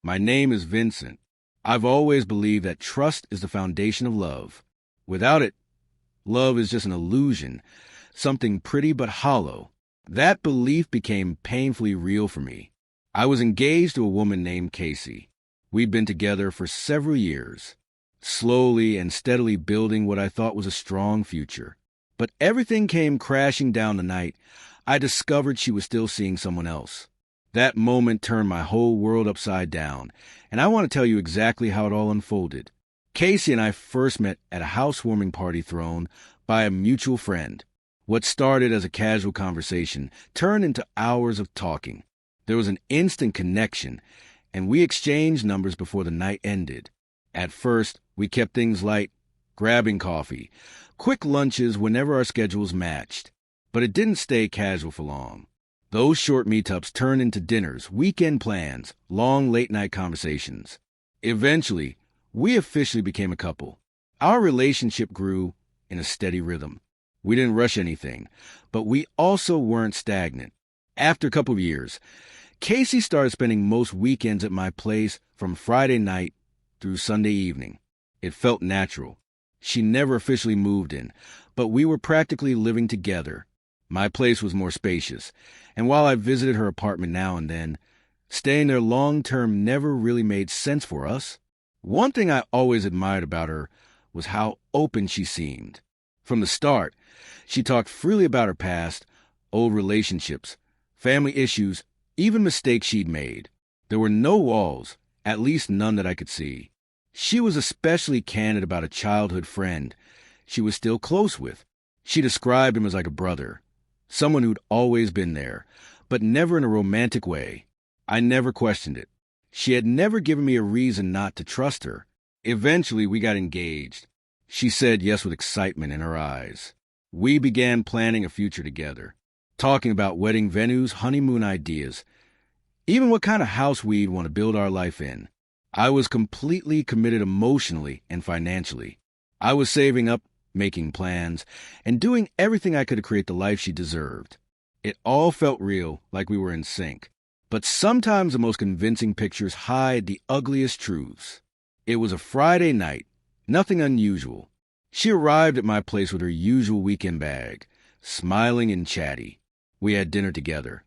My name is Vincent. I've always believed that trust is the foundation of love. Without it, love is just an illusion, something pretty but hollow. That belief became painfully real for me. I was engaged to a woman named Casey. We'd been together for several years, slowly and steadily building what I thought was a strong future. But everything came crashing down the night I discovered she was still seeing someone else. That moment turned my whole world upside down, and I want to tell you exactly how it all unfolded. Casey and I first met at a housewarming party thrown by a mutual friend. What started as a casual conversation turned into hours of talking. There was an instant connection, and we exchanged numbers before the night ended. At first, we kept things light, grabbing coffee, quick lunches whenever our schedules matched. But it didn't stay casual for long. Those short meetups turned into dinners, weekend plans, long late-night conversations. Eventually, we officially became a couple. Our relationship grew in a steady rhythm. We didn't rush anything, but we also weren't stagnant. After a couple of years, Casey started spending most weekends at my place from Friday night through Sunday evening. It felt natural. She never officially moved in, but we were practically living together. My place was more spacious, and while I visited her apartment now and then, staying there long-term never really made sense for us. One thing I always admired about her was how open she seemed. From the start, she talked freely about her past, old relationships, family issues, even mistakes she'd made. There were no walls, at least none that I could see. She was especially candid about a childhood friend she was still close with. She described him as like a brother, someone who'd always been there, but never in a romantic way. I never questioned it. She had never given me a reason not to trust her. Eventually, we got engaged. She said yes with excitement in her eyes. We began planning a future together, talking about wedding venues, honeymoon ideas, even what kind of house we'd want to build our life in. I was completely committed emotionally and financially. I was saving up, making plans, and doing everything I could to create the life she deserved. It all felt real, like we were in sync. But sometimes the most convincing pictures hide the ugliest truths. It was a Friday night, nothing unusual. She arrived at my place with her usual weekend bag, smiling and chatty. We had dinner together.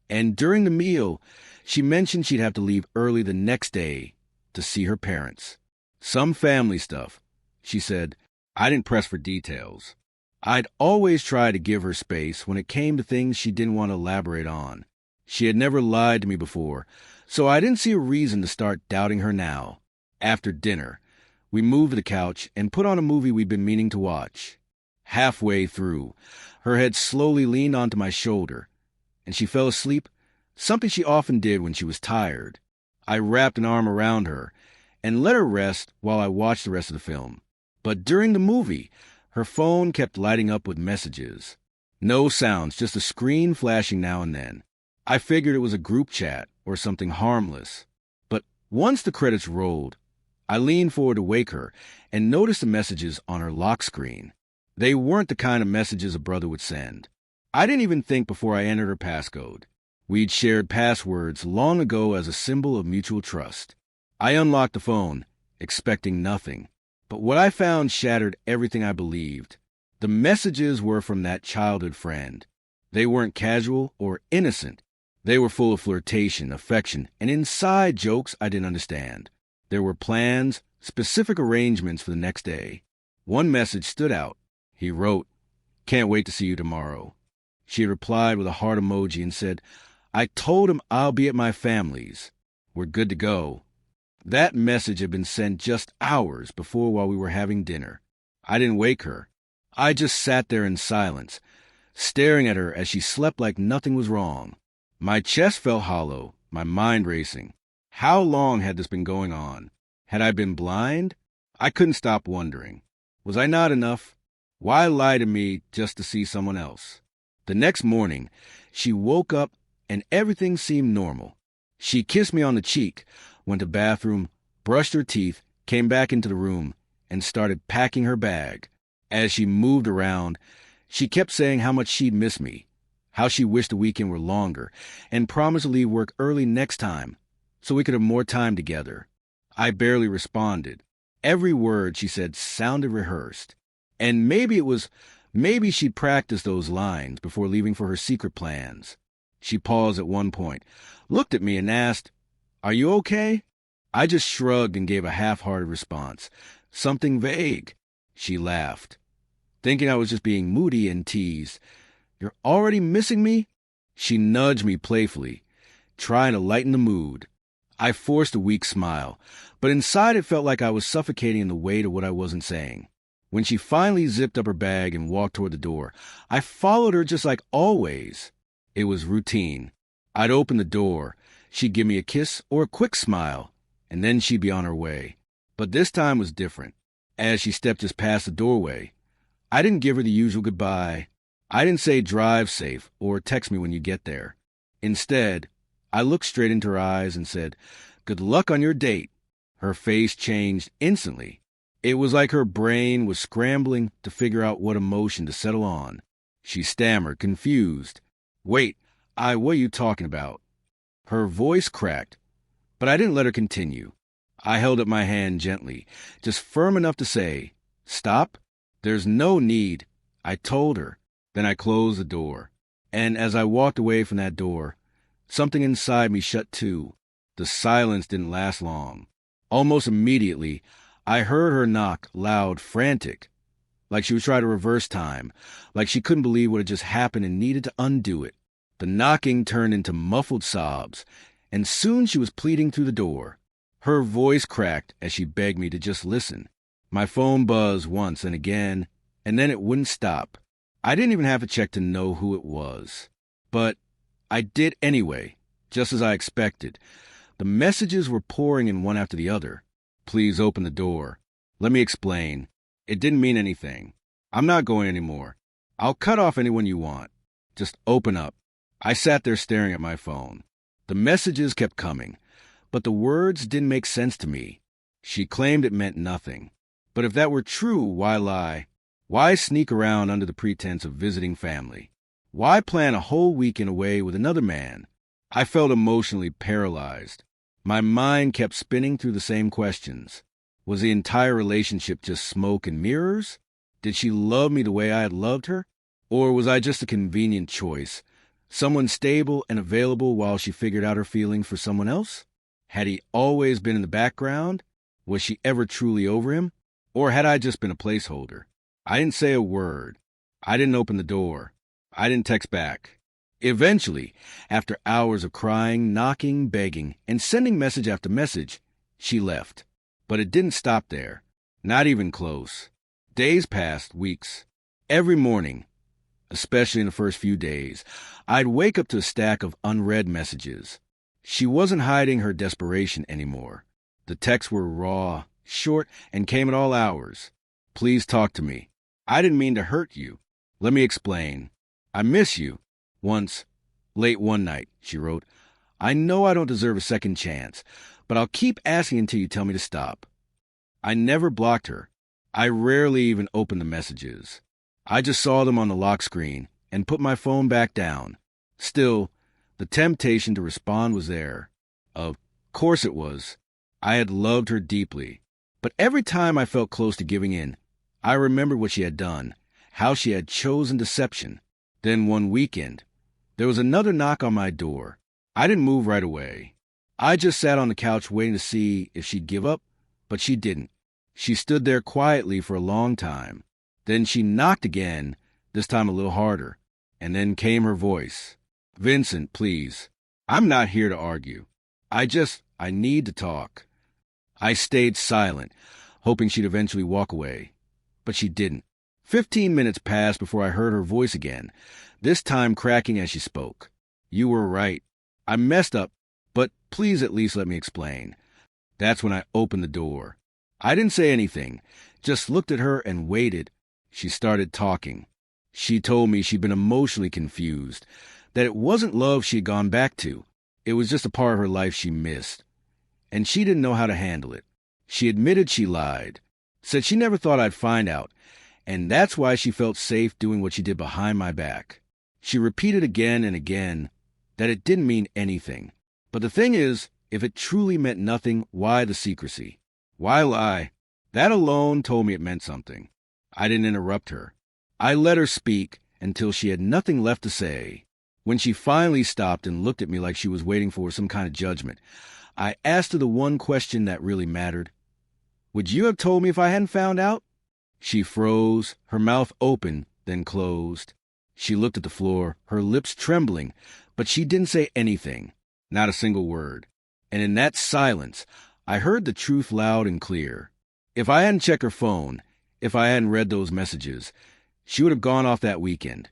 And during the meal, she mentioned she'd have to leave early the next day to see her parents. Some family stuff, she said. I didn't press for details. I'd always tried to give her space when it came to things she didn't want to elaborate on. She had never lied to me before, so I didn't see a reason to start doubting her now. After dinner, we moved to the couch and put on a movie we'd been meaning to watch. Halfway through, her head slowly leaned onto my shoulder, and she fell asleep, something she often did when she was tired. I wrapped an arm around her and let her rest while I watched the rest of the film. But during the movie, her phone kept lighting up with messages. No sounds, just a screen flashing now and then. I figured it was a group chat or something harmless. But once the credits rolled, I leaned forward to wake her and noticed the messages on her lock screen. They weren't the kind of messages a brother would send. I didn't even think before I entered her passcode. We'd shared passwords long ago as a symbol of mutual trust. I unlocked the phone, expecting nothing. But what I found shattered everything I believed. The messages were from that childhood friend. They weren't casual or innocent. They were full of flirtation, affection, and inside jokes I didn't understand. There were plans, specific arrangements for the next day. One message stood out. He wrote, "Can't wait to see you tomorrow." She had replied with a heart emoji and said, "I told him I'll be at my family's. We're good to go." That message had been sent just hours before while we were having dinner. I didn't wake her. I just sat there in silence, staring at her as she slept like nothing was wrong. My chest felt hollow, my mind racing. How long had this been going on? Had I been blind? I couldn't stop wondering. Was I not enough? Why lie to me just to see someone else? The next morning, she woke up and everything seemed normal. She kissed me on the cheek, went to the bathroom, brushed her teeth, came back into the room, and started packing her bag. As she moved around, she kept saying how much she'd miss me, how she wished the weekend were longer, and promised to leave work early next time so we could have more time together. I barely responded. Every word she said sounded rehearsed. And maybe she'd practiced those lines before leaving for her secret plans. She paused at one point, looked at me and asked, "Are you okay?" I just shrugged and gave a half-hearted response. Something vague. She laughed, thinking I was just being moody, and teased, "You're already missing me?" She nudged me playfully, trying to lighten the mood. I forced a weak smile, but inside it felt like I was suffocating in the weight of what I wasn't saying. When she finally zipped up her bag and walked toward the door, I followed her just like always. It was routine. I'd open the door, she'd give me a kiss or a quick smile, and then she'd be on her way. But this time was different. As she stepped just past the doorway, I didn't give her the usual goodbye. I didn't say drive safe or text me when you get there. Instead, I looked straight into her eyes and said, "Good luck on your date." Her face changed instantly. It was like her brain was scrambling to figure out what emotion to settle on. She stammered, confused. "Wait, what are you talking about?" Her voice cracked, but I didn't let her continue. I held up my hand gently, just firm enough to say, "Stop. There's no need," I told her. Then I closed the door. And as I walked away from that door, something inside me shut too. The silence didn't last long. Almost immediately, I heard her knock, loud, frantic, like she was trying to reverse time, like she couldn't believe what had just happened and needed to undo it. The knocking turned into muffled sobs, and soon she was pleading through the door. Her voice cracked as she begged me to just listen. My phone buzzed once and again, and then it wouldn't stop. I didn't even have to check to know who it was. But I did anyway, just as I expected. The messages were pouring in one after the other. "Please open the door. Let me explain. It didn't mean anything. I'm not going anymore. I'll cut off anyone you want. Just open up." I sat there staring at my phone. The messages kept coming, but the words didn't make sense to me. She claimed it meant nothing. But if that were true, why lie? Why sneak around under the pretense of visiting family? Why plan a whole weekend away with another man? I felt emotionally paralyzed. My mind kept spinning through the same questions. Was the entire relationship just smoke and mirrors? Did she love me the way I had loved her? Or was I just a convenient choice? Someone stable and available while she figured out her feelings for someone else? Had he always been in the background? Was she ever truly over him? Or had I just been a placeholder? I didn't say a word. I didn't open the door. I didn't text back. Eventually, after hours of crying, knocking, begging, and sending message after message, she left. But it didn't stop there. Not even close. Days passed, weeks. Every morning, especially in the first few days, I'd wake up to a stack of unread messages. She wasn't hiding her desperation anymore. The texts were raw, short, and came at all hours. "Please talk to me. I didn't mean to hurt you. Let me explain. I miss you." Once, late one night, she wrote, "I know I don't deserve a second chance, but I'll keep asking until you tell me to stop." I never blocked her. I rarely even opened the messages. I just saw them on the lock screen and put my phone back down. Still, the temptation to respond was there. Of course it was. I had loved her deeply. But every time I felt close to giving in, I remembered what she had done, how she had chosen deception. Then one weekend, there was another knock on my door. I didn't move right away. I just sat on the couch waiting to see if she'd give up, but she didn't. She stood there quietly for a long time. Then she knocked again, this time a little harder, and then came her voice. "Vincent, please. I'm not here to argue. I need to talk." I stayed silent, hoping she'd eventually walk away. But she didn't. 15 minutes passed before I heard her voice again, this time cracking as she spoke. "You were right. I messed up, but please at least let me explain." That's when I opened the door. I didn't say anything, just looked at her and waited. She started talking. She told me she'd been emotionally confused, that it wasn't love she had gone back to. It was just a part of her life she missed. And she didn't know how to handle it. She admitted she lied, said she never thought I'd find out, and that's why she felt safe doing what she did behind my back. She repeated again and again that it didn't mean anything. But the thing is, If it truly meant nothing, why the secrecy? Why lie? That alone told me it meant something. I didn't interrupt her. I let her speak until she had nothing left to say. When she finally stopped and looked at me like she was waiting for some kind of judgment, I asked her the one question that really mattered. Would you have told me if I hadn't found out? She froze, her mouth open, then closed. She looked at the floor, her lips trembling, but she didn't say anything, not a single word. And in that silence, I heard the truth loud and clear. If I hadn't checked her phone, if I hadn't read those messages, she would have gone off that weekend,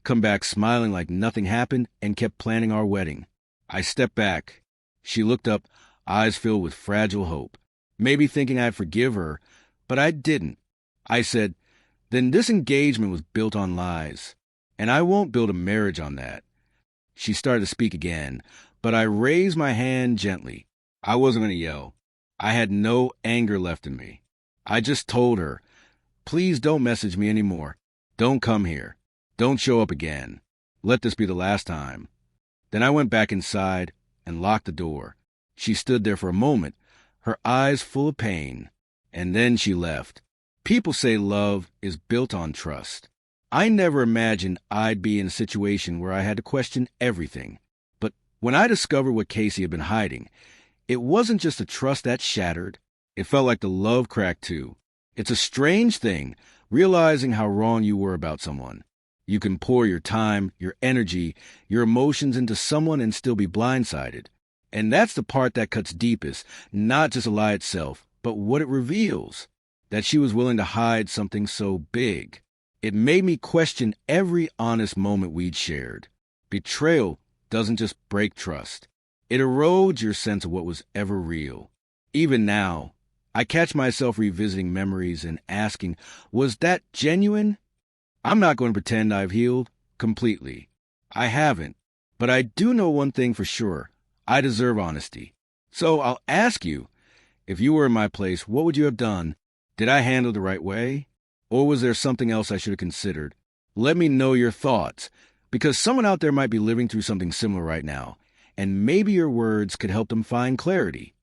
come back smiling like nothing happened, and kept planning our wedding. I stepped back. She looked up, eyes filled with fragile hope, maybe thinking I'd forgive her, but I didn't. I said, then this engagement was built on lies, and I won't build a marriage on that. She started to speak again, but I raised my hand gently. I wasn't going to yell. I had no anger left in me. I just told her, please don't message me anymore. Don't come here. Don't show up again. Let this be the last time. Then I went back inside and locked the door. She stood there for a moment, her eyes full of pain, and then she left. People say love is built on trust. I never imagined I'd be in a situation where I had to question everything. But when I discovered what Casey had been hiding, it wasn't just the trust that shattered. It felt like the love cracked too. It's a strange thing, realizing how wrong you were about someone. You can pour your time, your energy, your emotions into someone and still be blindsided. And that's the part that cuts deepest, not just a lie itself, but what it reveals. That she was willing to hide something so big. It made me question every honest moment we'd shared. Betrayal doesn't just break trust. It erodes your sense of what was ever real. Even now, I catch myself revisiting memories and asking, was that genuine? I'm not going to pretend I've healed completely. I haven't. But I do know one thing for sure. I deserve honesty. So I'll ask you, if you were in my place, what would you have done? Did I handle it the right way? Or was there something else I should have considered? Let me know your thoughts, because someone out there might be living through something similar right now, and maybe your words could help them find clarity.